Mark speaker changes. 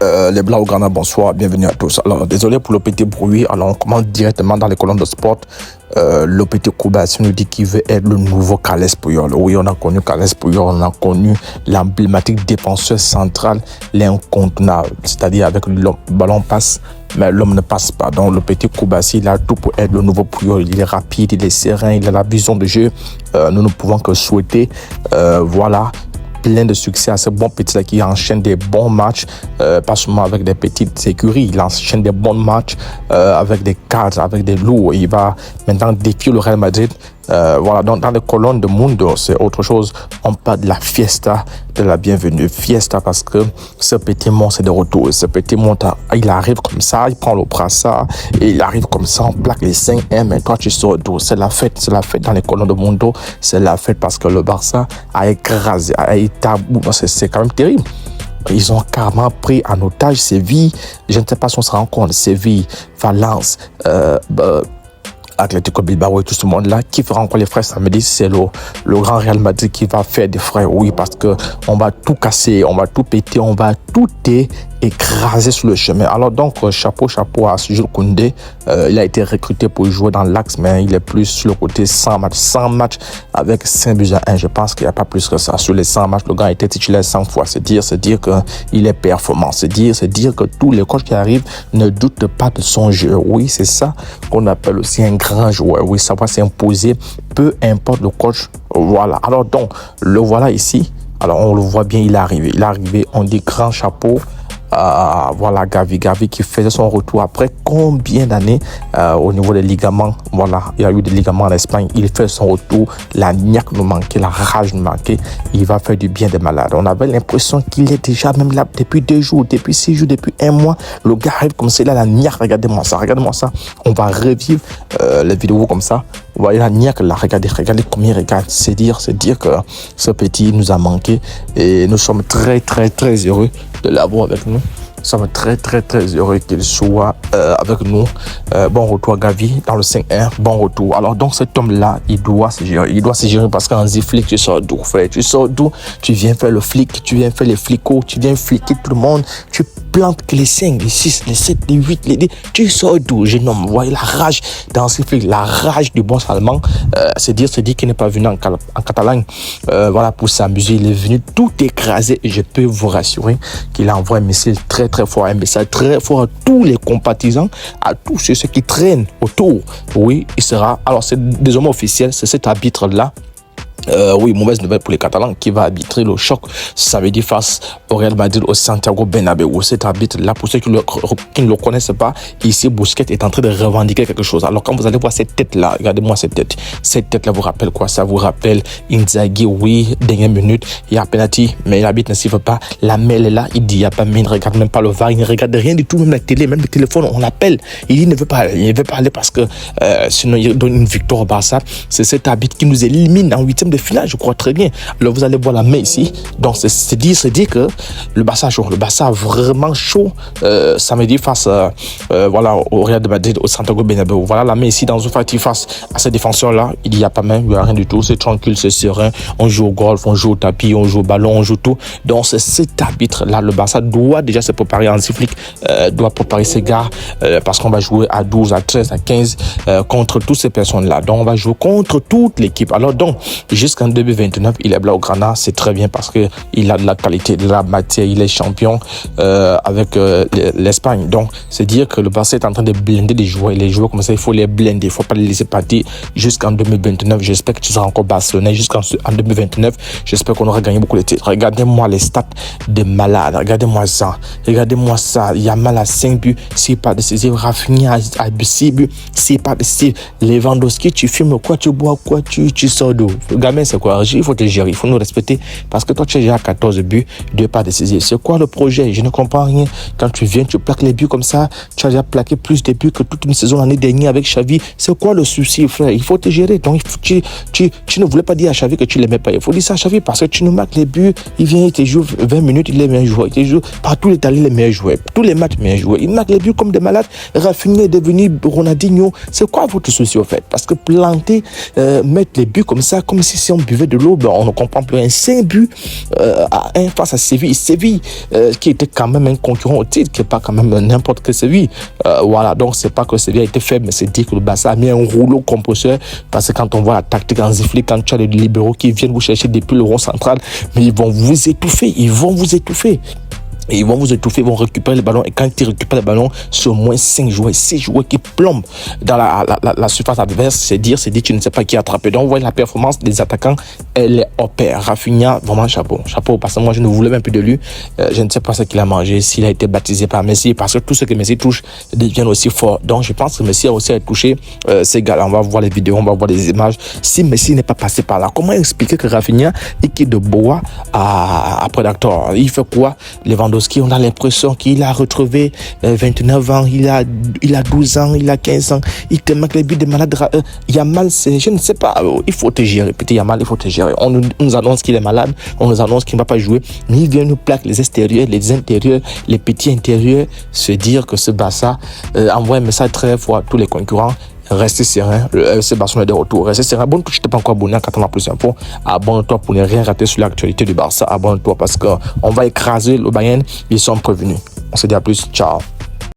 Speaker 1: Les Blaugrana, bonsoir, bienvenue à tous. Alors, désolé pour le petit bruit. Alors, on commence directement dans les colonnes de sport. Le petit Koulibaly nous dit qu'il veut être le nouveau Carles Puyol. Oui, on a connu Carles Puyol, on a connu l'emblématique défenseur central, l'incontournable. C'est-à-dire avec le ballon passe, mais l'homme ne passe pas. Donc, le petit Koulibaly, il a tout pour être le nouveau Puyol. Il est rapide, il est serein, il a la vision de jeu. Nous ne pouvons que souhaiter, plein de succès à ce bon petit-là qui enchaîne des bons matchs, pas seulement avec des petites écuries, il enchaîne des bons matchs avec des cadres, avec des lourds. Il va maintenant défier le Real Madrid. Donc dans les colonnes de Mundo, c'est autre chose. On parle de la fiesta, de la bienvenue. Fiesta parce que ce petit monstre est de retour. Ce petit monstre, il arrive comme ça, il prend le brassard et il arrive comme ça, on plaque les 5M et toi tu sors d'où. C'est la fête dans les colonnes de Mundo. C'est la fête parce que le Barça a écrasé, a été tabou. C'est quand même terrible. Ils ont carrément pris en otage Séville. Je ne sais pas si on se rend compte. Séville, Valence, Atlético Bilbao et tout ce monde-là, qui fera encore les frais samedi, c'est le grand Real Madrid qui va faire des frais, oui, parce que on va tout casser, on va tout péter, on va tout écraser sur le chemin. Alors donc, chapeau à Jules Koundé. Il a été recruté pour jouer dans l'axe, mais il est plus sur le côté 100 matchs avec 5 buts à 1. Je pense qu'il n'y a pas plus que ça. Sur les 100 matchs, le gars a été titulaire 100 fois. C'est dire qu'il est performant. C'est dire que tous les coachs qui arrivent ne doutent pas de son jeu. Oui, c'est ça qu'on appelle aussi un grand joueur. Oui, ça va s'imposer, peu importe le coach. Voilà. Alors donc, le voilà ici. Alors, on le voit bien, il est arrivé. On dit grand chapeau. Gavi qui faisait son retour après combien d'années au niveau des ligaments. Voilà, il y a eu des ligaments en Espagne. Il fait son retour. La niaque nous manquait, la rage nous manquait. Il va faire du bien des malades. On avait l'impression qu'il est déjà même là depuis 2 jours, depuis 6 jours, depuis 1 mois. Le gars arrive comme c'est là, la niaque. Regardez-moi ça. On va revivre les vidéos comme ça. Vous voyez la niaque là, regardez combien il regarde. C'est dire que ce petit nous a manqué et nous sommes très heureux de l'avoir avec nous. Nous sommes très heureux qu'il soit avec nous. Bon retour Gavi dans le 5-1, bon retour. Alors donc cet homme-là, il doit se gérer parce qu'en flic, tu sors d'où, frère? Tu sors d'où? Tu viens faire le flic, tu viens faire les flicots, tu viens fliquer tout le monde, tu plantes que les 5, les 6, les 7, les 8, les 10. Tu sors d'où, jeune homme? Vous voyez la rage dans ces flics, la rage du boss allemand. C'est dire qu'il n'est pas venu en Catalogne pour s'amuser. Il est venu tout écraser et je peux vous rassurer qu'il envoie un message très fort, un message très fort à tous les compatissants, à tous ceux qui traînent autour. Oui, il sera. Alors, c'est désormais officiel, c'est cet arbitre-là. Mauvaise nouvelle pour les Catalans qui va arbitrer le choc samedi face au Real Madrid au Santiago Bernabéu. Cet arbitre-là, pour ceux qui ne le connaissent pas, ici Busquets est en train de revendiquer quelque chose. Alors quand vous allez voir cette tête-là, regardez-moi cette tête. Cette tête-là vous rappelle quoi? Ça vous rappelle Inzaghi, oui, dernière minute, il y a penalty, mais l'arbitre ne siffle pas. La mêle est là, il dit il n'y a pas, mais il ne regarde même pas le VAR, il ne regarde rien du tout, même la télé, même le téléphone, on l'appelle. Il dit il ne veut pas aller parce que sinon il donne une victoire au Barça. C'est cet arbitre qui nous élimine en 8e de finale, je crois très bien. Alors vous allez voir la main ici. Donc c'est dire que le Barça chaud. Le Barça vraiment chaud samedi face au Real de Madrid au Santiago Bernabéu. Voilà la main ici dans une partie face à ces défenseurs là. Il n'y a pas même, il n'y a rien du tout. C'est tranquille, c'est serein. On joue au golf, on joue au tapis, on joue au ballon, on joue tout. Donc c'est cet arbitre là. Le Barça doit déjà se préparer en flic, doit préparer ses gars parce qu'on va jouer à 12, à 13, à 15 contre toutes ces personnes là. Donc on va jouer contre toute l'équipe. Alors donc jusqu'en 2029, il est Blaugrana, c'est très bien parce que il a de la qualité, de la matière, il est champion avec l'Espagne. Donc, c'est dire que le Barça est en train de blinder les joueurs comme ça, il faut les blinder, il faut pas les laisser partir jusqu'en 2029. J'espère que tu seras encore barcelonais jusqu'en 2029. J'espère qu'on aura gagné beaucoup de titres. Regardez-moi les stats de malade, regardez-moi ça. Yamal a 5 buts, c'est pas décisif. Rafinha a 6 buts, c'est pas décisif. Lewandowski, tu fumes quoi, tu bois quoi, tu sors d'où? Gamin, c'est quoi? Il faut te gérer, il faut nous respecter parce que toi tu es déjà à 14 buts, 2 pas décisifs. C'est quoi le projet? Je ne comprends rien. Quand tu viens, tu plaques les buts comme ça, tu as déjà plaqué plus de buts que toute une saison l'année dernière avec Xavi. C'est quoi le souci, frère? Il faut te gérer. Donc tu ne voulais pas dire à Xavi que tu l'aimais pas. Il faut dire ça à Xavi parce que tu nous marques les buts. Il vient, il te joue 20 minutes, il est meilleur joueur. Il te joue partout les talents, les meilleurs joueurs. Tous les matchs, meilleurs joueurs. Il marque les buts comme des malades. Rafinha est devenu Ronaldinho. C'est quoi votre souci au fait? Parce que planter, mettre les buts comme ça, comme si si on buvait de l'eau, on ne comprend plus rien. 5 buts à 1 face à Séville. Séville, qui était quand même un concurrent au titre, qui n'est pas quand même n'importe quel Séville. Voilà, donc c'est pas que Séville a été faible, mais c'est dire que le Barça a mis un rouleau compresseur, parce que quand on voit la tactique en sifflet, quand tu as les libéraux qui viennent vous chercher depuis le rond central, mais ils vont vous étouffer, Et ils vont vous étouffer, ils vont récupérer le ballon. Et quand ils récupèrent le ballon, c'est au moins 5 joueurs, 6 joueurs qui plombent dans la surface adverse. C'est dire, tu ne sais pas qui attraper. Donc, vous voyez la performance des attaquants, elle est au pair. Rafinha, vraiment chapeau. Chapeau, parce que moi, je ne voulais même plus de lui. Je ne sais pas ce qu'il a mangé, s'il a été baptisé par Messi, parce que tout ce que Messi touche devient aussi fort. Donc, je pense que Messi a aussi touché ces gars-là. On va voir les vidéos, on va voir les images. Si Messi n'est pas passé par là, comment expliquer que Rafinha est qui de Boa à Predator? Il fait quoi? Lewandowski, on a l'impression qu'il a retrouvé 29 ans, il a 12 ans, il a 15 ans, il te manque les buts de malade. Yamal, je ne sais pas, il faut te gérer. Petit Yamal, il faut te gérer. On nous annonce qu'il est malade, on nous annonce qu'il ne va pas jouer, mais il vient nous plaquer les extérieurs, les intérieurs, les petits intérieurs, se dire que ce Barça envoie un message très fort à tous les concurrents. Restez serein, le FC Barcelone est de retour. Restez serein. Abonne-toi si tu n'es pas encore abonné. Quand on a plus d'infos, abonne-toi pour ne rien rater sur l'actualité du Barça. Abonne-toi parce qu'on va écraser le Bayern. Ils sont prévenus. On se dit à plus. Ciao.